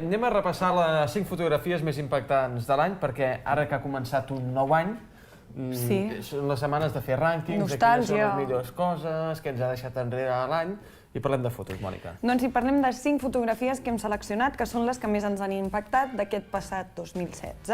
Anem a repassar les 5 fotografies més impactants de l'any, perquè ara que ha començat un nou any, són les setmanes de fer rànquings, de quines són les millors coses, què ens ha deixat enrere l'any, i parlem de fotos, Mònica. Doncs parlem de 5 fotografies que hem seleccionat, que són les que més ens han impactat d'aquest passat 2016.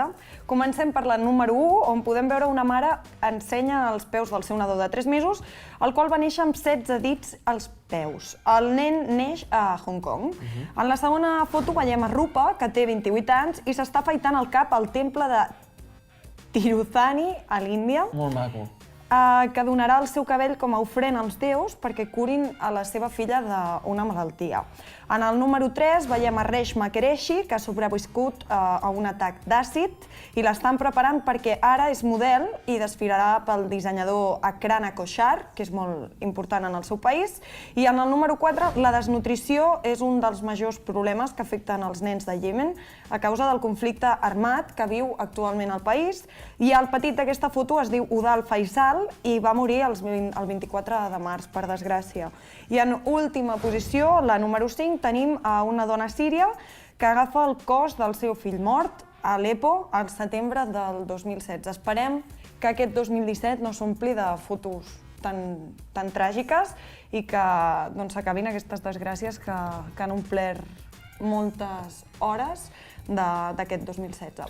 Comencem per la número 1, on podem veure una mare ensenya els peus del seu nadó de 3 mesos, el qual va néixer amb 16 dits als peus. El nen neix a Hong Kong. En la segona foto veiem a Rupa, que té 28 anys, i s'està afaitant el cap al temple de Tirupati, a l'Índia. Molt maco. Que donarà el seu cabell com a ofrena als déus perquè curin a la seva filla d'una malaltia. En el número 3 veiem a Reshma Qureshi, que ha sobreviscut a un atac d'àcid i l'estan preparant perquè ara és model i desfilarà pel dissenyador Akrana Kochhar, que és molt important en el seu país. I en el número 4, la desnutrició és un dels majors problemes que afecten els nens de Iemen a causa del conflicte armat que viu actualment al país. I el petit d'aquesta foto es diu Udal Faisal i va morir el 24 de març, per desgràcia. I en última posició, la número 5, tenim a una dona síria que agafa el cos del seu fill mort a Aleppo al setembre del 2016. Esperem que aquest 2017 no s'ompli de fotos tan tràgiques i que s'acabin aquestes desgràcies que han omplert moltes hores d'aquest 2016.